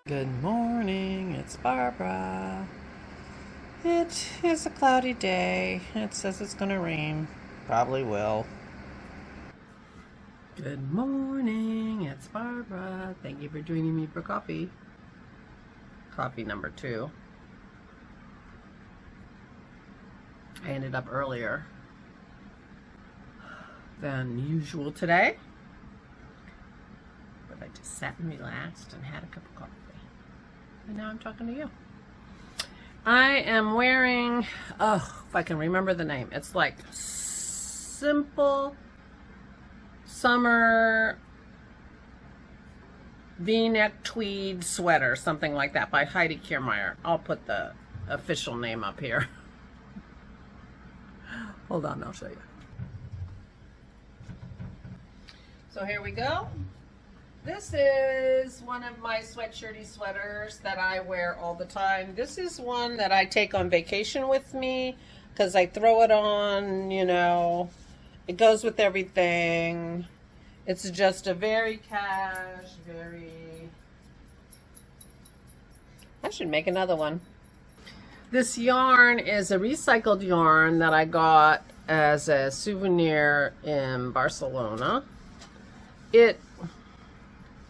Good morning, it's Barbara. It is a cloudy day. It says it's gonna rain. Probably will. Good morning, it's Barbara. Thank you for joining me for coffee. Coffee number 2. I ended up earlier than usual today, but I just sat and relaxed and had a cup of coffee. And now I'm talking to you. I am wearing, if I can remember the name, it's like Simple Summer V-neck tweed sweater, something like that, by Heidi Kiermaier. I'll put the official name up here. Hold on, I'll show you. So here we go. This is one of my sweatshirty sweaters that I wear all the time. This is one that I take on vacation with me because I throw it on, you know, it goes with everything. It's just a very I should make another one. This yarn is a recycled yarn that I got as a souvenir in Barcelona. It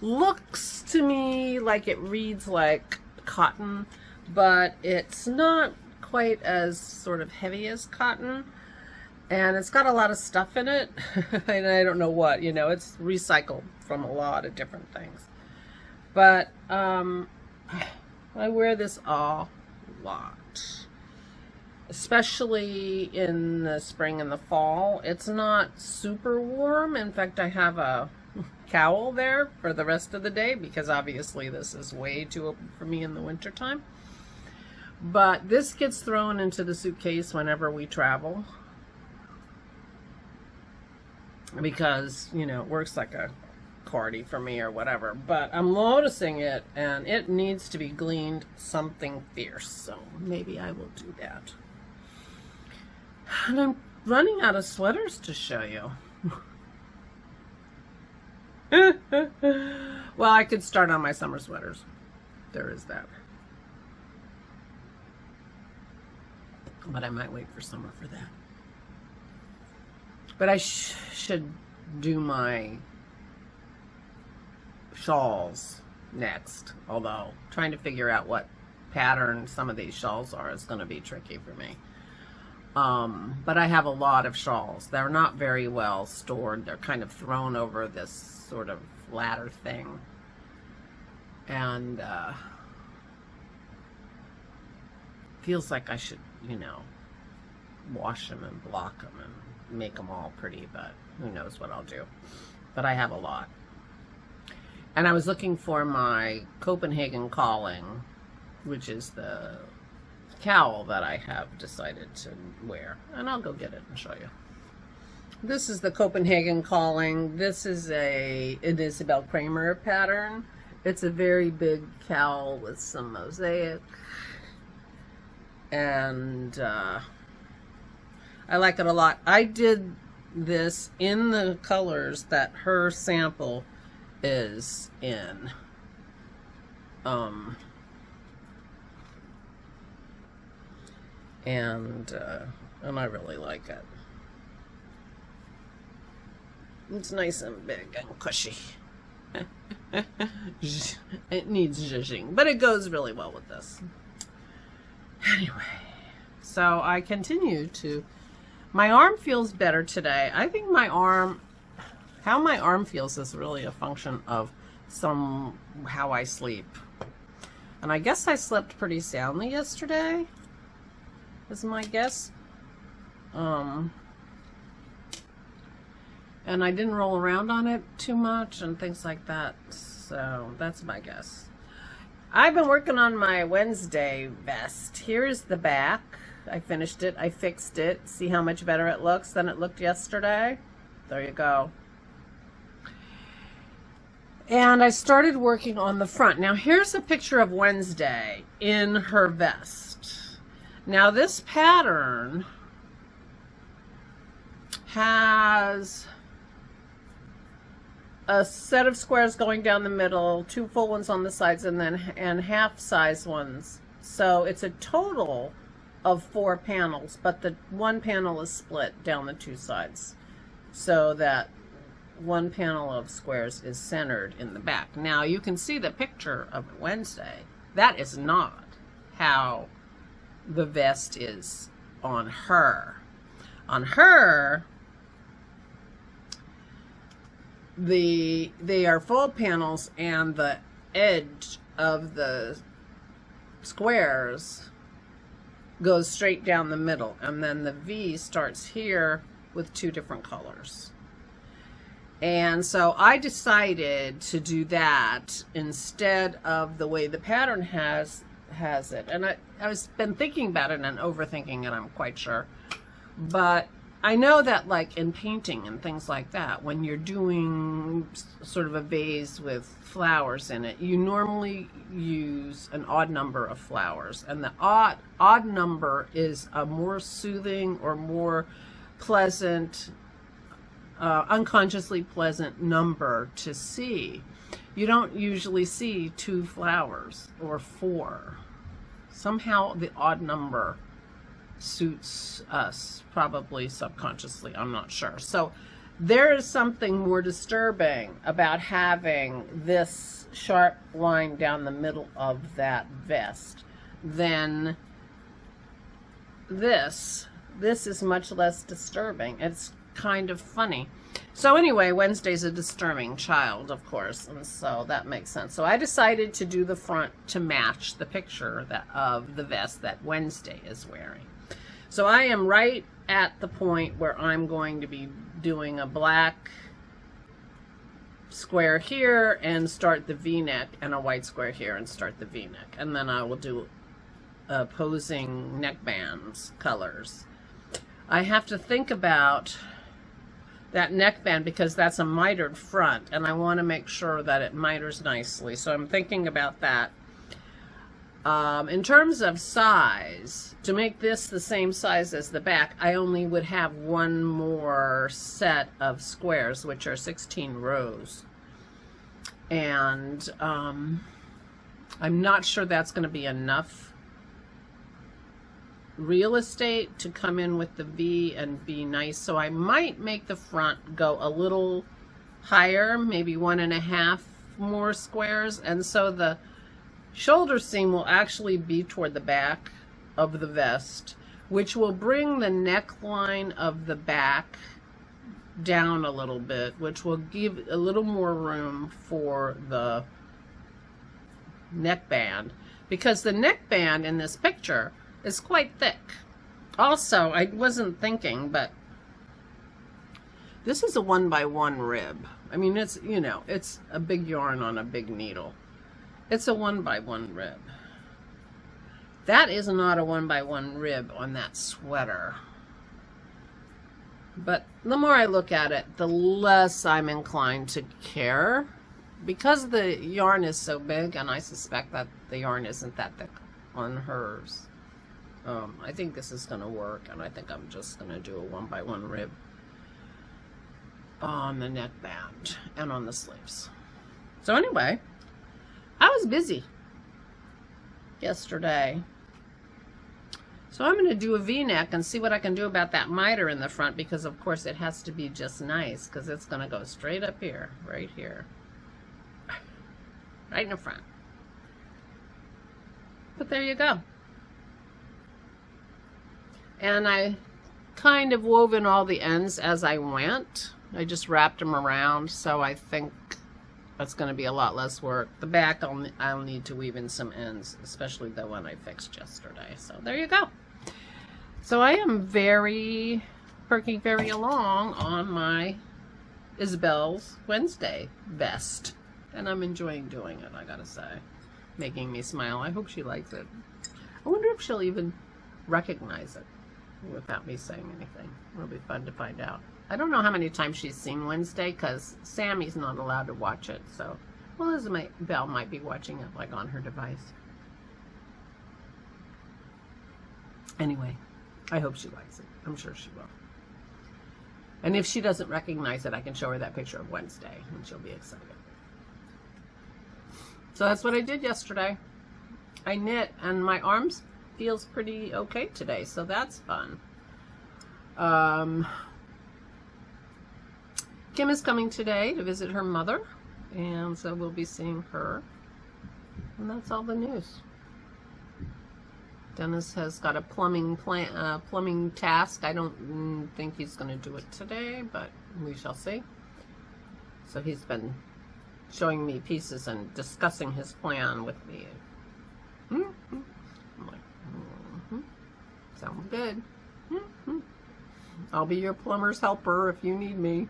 looks to me like it reads like cotton, but it's not quite as sort of heavy as cotton, and it's got a lot of stuff in it. And I don't know what, you know, it's recycled from a lot of different things, but I wear this a lot, especially in the spring and the fall. It's not super warm. In fact, I have a cowl there for the rest of the day because obviously this is way too open for me in the winter time. But this gets thrown into the suitcase whenever we travel because, you know, it works like a cardi for me or whatever. But I'm noticing it and it needs to be gleaned something fierce, so maybe I will do that. And I'm running out of sweaters to show you. Well, I could start on my summer sweaters. There is that. But I might wait for summer for that. But I should do my shawls next. Although, trying to figure out what pattern some of these shawls are is going to be tricky for me. But I have a lot of shawls. They're not very well stored. They're kind of thrown over this sort of ladder thing. And feels like I should, you know, wash them and block them and make them all pretty, but who knows what I'll do. But I have a lot. And I was looking for my Copenhagen Calling, which is the cowl that I have decided to wear, and I'll go get it and show you. This is the Copenhagen Calling. This is an Isabel Kramer pattern. It's a very big cowl with some mosaic, and I like it a lot. I did this in the colors that her sample is in. And I really like it. It's nice and big and cushy. It needs zhuzhing, but it goes really well with this. Anyway, so I continue to, my arm feels better today. I think my arm, how my arm feels is really a function of how I sleep. And I guess I slept pretty soundly yesterday, is my guess. And I didn't roll around on it too much and things like that, so that's my guess. I've been working on my Wednesday vest. Here's the back. I finished it, I fixed it. See how much better it looks than it looked yesterday? There you go. And I started working on the front. Now here's a picture of Wednesday in her vest. Now this pattern has a set of squares going down the middle, 2 full ones on the sides, and then half size ones. So it's a total of 4 panels, but the one panel is split down the 2 sides, so that one panel of squares is centered in the back. Now you can see the picture of Wednesday. That is not how the vest is on her. On her, they are full panels, and the edge of the squares goes straight down the middle, and then the V starts here with 2 different colors. And so I decided to do that instead of the way the pattern has it. And I was been thinking about it and overthinking it, I'm quite sure. But I know that, like in painting and things like that, when you're doing sort of a vase with flowers in it, you normally use an odd number of flowers, and the odd number is a more soothing or more pleasant, unconsciously pleasant number to see. You don't usually see 2 flowers or 4. Somehow the odd number suits us, probably subconsciously, I'm not sure. So there is something more disturbing about having this sharp line down the middle of that vest than this. This is much less disturbing. It's kind of funny. So anyway, Wednesday's a disturbing child, of course, and so that makes sense. So I decided to do the front to match the picture of the vest that Wednesday is wearing. So I am right at the point where I'm going to be doing a black square here and start the V-neck, and a white square here and start the V-neck. And then I will do opposing neckbands colors. I have to think about that neckband because that's a mitered front, and I want to make sure that it miters nicely. So I'm thinking about that. In terms of size, to make this the same size as the back, I only would have 1 more set of squares, which are 16 rows. And I'm not sure that's going to be enough real estate to come in with the V and be nice. So I might make the front go a little higher, maybe 1.5 more squares. And so the shoulder seam will actually be toward the back of the vest, which will bring the neckline of the back down a little bit, which will give a little more room for the neckband, because the neckband in this picture is quite thick. Also, I wasn't thinking, but this is a 1x1 rib. I mean, it's, you know, it's a big yarn on a big needle. It's a 1x1 rib. That is not a 1x1 rib on that sweater. But the more I look at it, the less I'm inclined to care, because the yarn is so big, and I suspect that the yarn isn't that thick on hers. I think this is going to work, and I think I'm just going to do a 1x1 rib on the neckband and on the sleeves. So anyway, I was busy yesterday. So I'm going to do a V-neck and see what I can do about that miter in the front, because of course it has to be just nice, because it's going to go straight up here, right here, right in the front. But there you go. And I kind of wove in all the ends as I went. I just wrapped them around, so I think that's going to be a lot less work. The back, I'll need to weave in some ends, especially the one I fixed yesterday. So there you go. So I am working very along on my Isabel's Wednesday vest, and I'm enjoying doing it, I gotta say. Making me smile. I hope she likes it. I wonder if she'll even recognize it without me saying anything. It'll be fun to find out. I don't know how many times she's seen Wednesday, because Sammy's not allowed to watch it. So, well, Isabel might be watching it like on her device. Anyway, I hope she likes it. I'm sure she will. And if she doesn't recognize it, I can show her that picture of Wednesday, and she'll be excited. So that's what I did yesterday. I knit, and my arms feels pretty okay today, so that's fun. Kim is coming today to visit her mother, and so we'll be seeing her. And that's all the news. Dennis has got a plumbing task. I don't think he's going to do it today, but we shall see. So he's been showing me pieces and discussing his plan with me. I'm like, sounds good. I'll be your plumber's helper if you need me.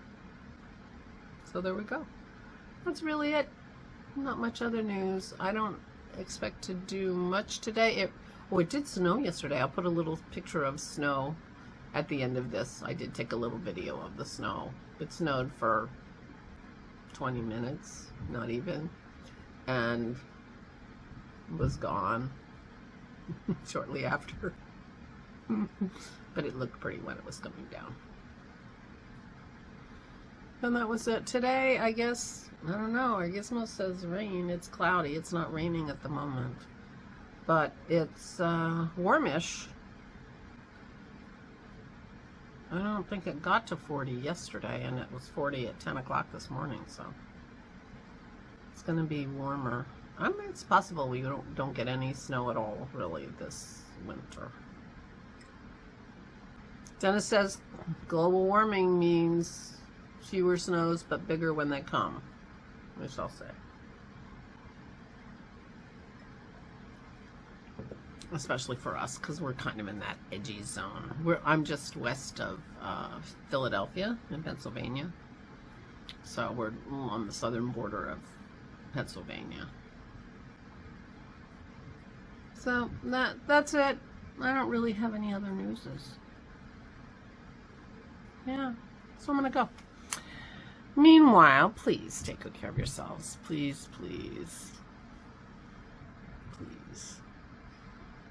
So there we go. That's really it. Not much other news. I don't expect to do much today. It did snow yesterday. I'll put a little picture of snow at the end of this. I did take a little video of the snow. It snowed for 20 minutes, not even, and was gone shortly after. But it looked pretty when it was coming down. And that was it. Today, I guess, I don't know, I guess most says rain. It's cloudy. It's not raining at the moment. But it's warmish. I don't think it got to 40 yesterday, and it was 40 at 10 o'clock this morning, so it's going to be warmer. I mean, it's possible we don't get any snow at all, really, this winter. Dennis says global warming means fewer snows, but bigger when they come, we shall say. Especially for us, because we're kind of in that edgy zone. I'm just west of Philadelphia in Pennsylvania. So we're on the southern border of Pennsylvania. So that's it. I don't really have any other newses. Yeah, so I'm going to go. Meanwhile, please take good care of yourselves. Please, please, please.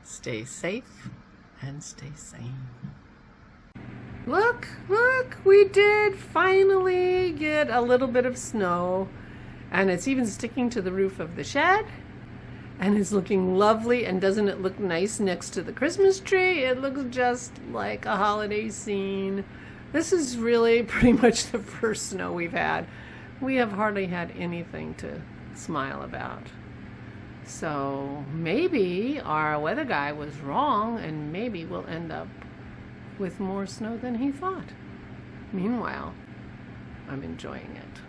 Stay safe and stay sane. Look, we did finally get a little bit of snow, and it's even sticking to the roof of the shed, and it's looking lovely. And doesn't it look nice next to the Christmas tree? It looks just like a holiday scene. This is really pretty much the first snow we've had. We have hardly had anything to smile about. So maybe our weather guy was wrong, and maybe we'll end up with more snow than he thought. Meanwhile, I'm enjoying it.